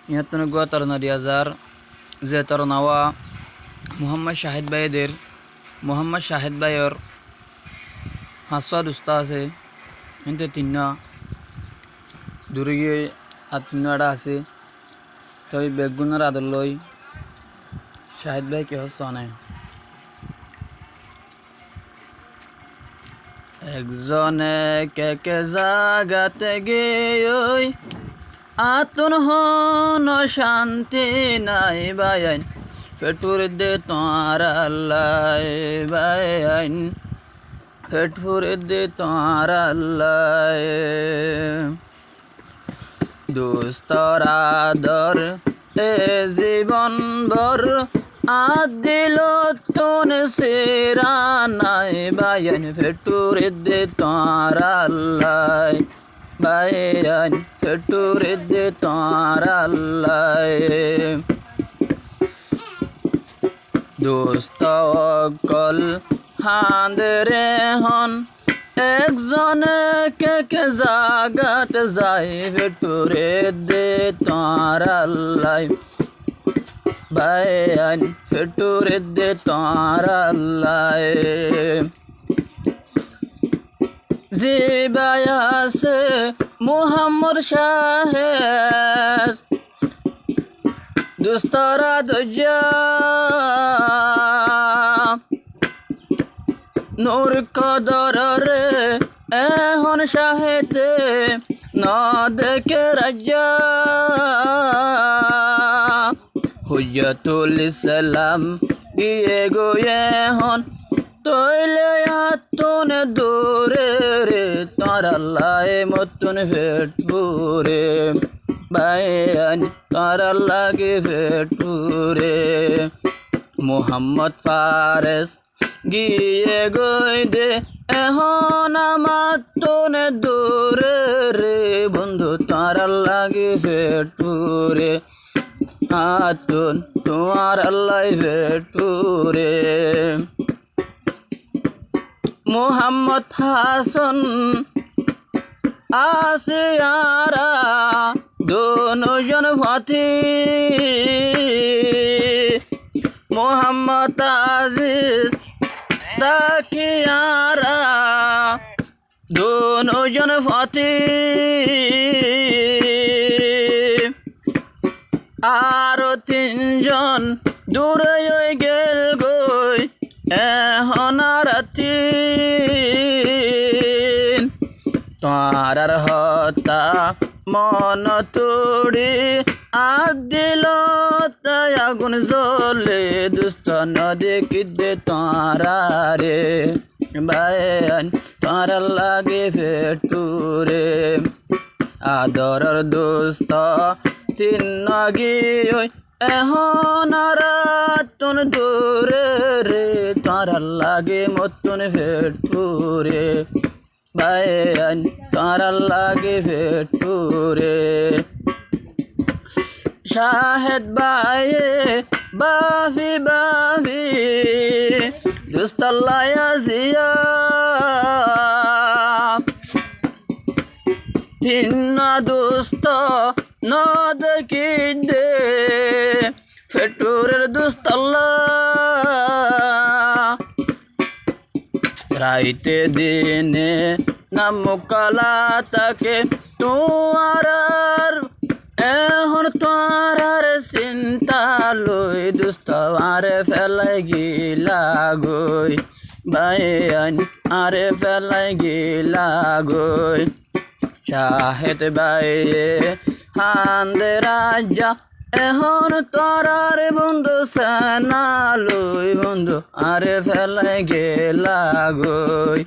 99,2000 যে তোর নাওয়া মোহাম্মদ শাহিদ ভাইয়ের 500 দুস্তা আছে কিন্তু 3 দূরে গিয়ে আর 3 আছে তো এই বেগুনের আদর লই শাহিদ ভাই কে হচ্ছে নাই একজনে কে জাগাতে গিয়ে আতুন হন শান্তি নাই বায়ান ফেটুর দে তোমার আল্লাহ বায়ান ফেটুর দে তোমার আল্লাহ দুস্তর আদর এ জীবন ভর আদিল তোন সেরা নাই বায়ান ফেটুর দে তোমার আল্লাহ বায়ান ফেটুর দে তোমার আল্লাহ দোস্ত কল হাঁদরে হন একজনে কে জাগাত যায় ফেটুরে দে তোমার আল্লাহ বায়ান ফেটুরে দে তোমার আল্লাহ জিবায়াসে মোহাম্মদ শাহেদ দুস্তরা দজ্জা নূর কদর রে এখন শাহেদে ন দেখে রাজা হুজ্জাতুল ইসলাম গিয়ে গোয়ে হন তৈলে আতুন দূরে রে তার আল্লাহ মতুন ফেটপুরে বায়ান তার লাগে ফেটপুরে মোহাম্মদ ফারেস গিয়ে গই দে এখন মাতুন দূরে রে বন্ধু তার লাগে ফেটপুরে আতুন তোমার আল্লাহ ফেটপুরে মোহাম্মদ হাসান আসিয়ারা দুজন ফাতি মোহাম্মদ আজিজ তাকিয়ারা দুজন ফাতি আরো 3 জন দূরে গেল গই এখন রাতি তার হতা মন তোড়ি আদিল তাই আগুন জ্বলে দুষ্ট নদী কিদে তারা রে বায়ান তার লাগে ফেটুরে আদরের দুষ্ট 3 গিয়ে এখন রাতুন দূরে রে তার লাগে মতুন ফেটুরে বায়ান তার লাগে ফেটুরে শাহেদ বায়ে বাফি দুস্তাল্লায়া জিয়া 3 দুস্ত ন দেখি দে ফেটুরের দুস্তাল্লা রাইতে দিনে নামকালা তাকে তোমার এখন তোমার চিন্তা লই দুস্ত আরে ফেলাই গিলা গই বায়ান আরে ফেলাই গিলা গই শাহেদ বাইয়ে হান্দে রাজা এখন তোরার বন্ধু সেনা লই বন্ধু আরে ফেলাই গেলা গই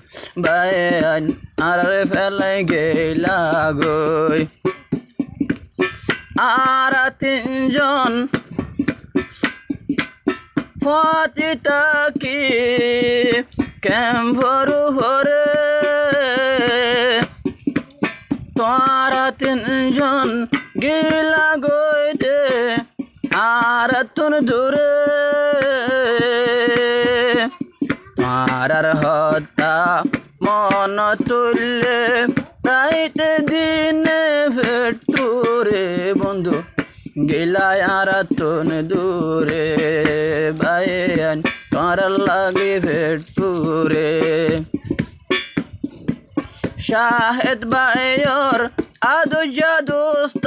বায়ান আরে ফেলাই গেলা গই আর 3 জন ফাতিটা কি ক্যাম্পরু হরে তোরা 3 জন গিলা গই দে আর তুন দূরে তারার হতা মন তুললে রাইতে দিনে ফেটুরে বন্ধু গিলায় আর তুন দূরে বাইয়ান তোর লাগে ভেটুরে শাহেদ বায়র আদু জাদুস্ত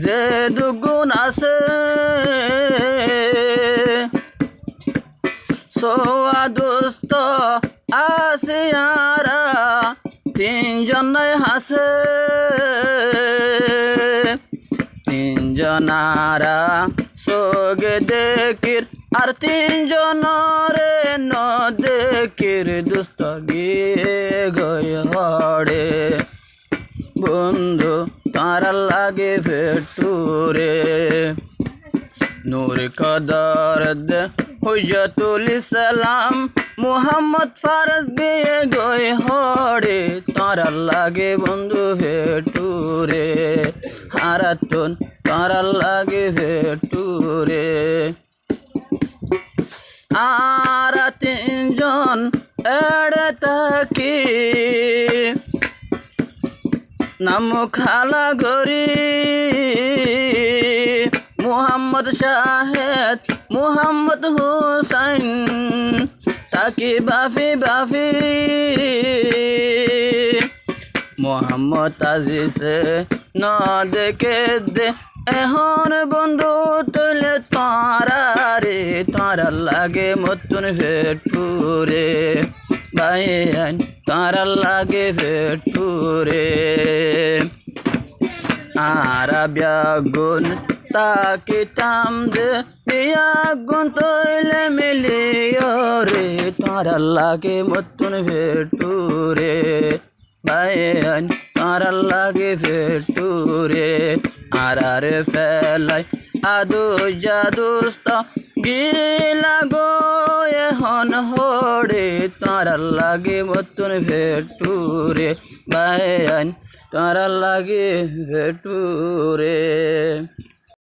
যে দুগুণ আছে সোয়াদুস্ত আছে আরা তিনজন হাসে তিনজনারা সোগে দেখির আর তিনজনরে ন দেখির দুস্ত গিয়ে গই হড়ে বন্ধু তারা লাগে ভেটুরে নূর কদর দে হুজতুল ইসলাম মুহাম্মদ ফারজ গিয়ে গই হড়ে তারা লাগে বন্ধু ভেটুরে হারাতুন তারা লাগে ভেটুরে আর তিনজন এড়ে তাকি নাম খালা গরি মুহাম্মদ শাহেদ মুহাম্মদ হুসাইন তাকি বাফি বাফি মোহাম্মদ আজিজে ন দেখে দে এখন বন্ধু তুলে তারা রে তারা লাগে মতন ভেটুরে বাইয়ান তারা লাগে ভেটুরে আরা ব্যাগুন তাকে তাম দে বিয়াগুন তৈলে মিলিও রে তারা লাগে মতন ভেটুরে বাইয়ান তারা লাগে ভেটুরে আরারে ফেলাই আদু জাদুস্ত গিলা গো এখন হড়ে তারা লাগে মতন ভেটুরে বাইয়ান তারা লাগে ভেটুরে।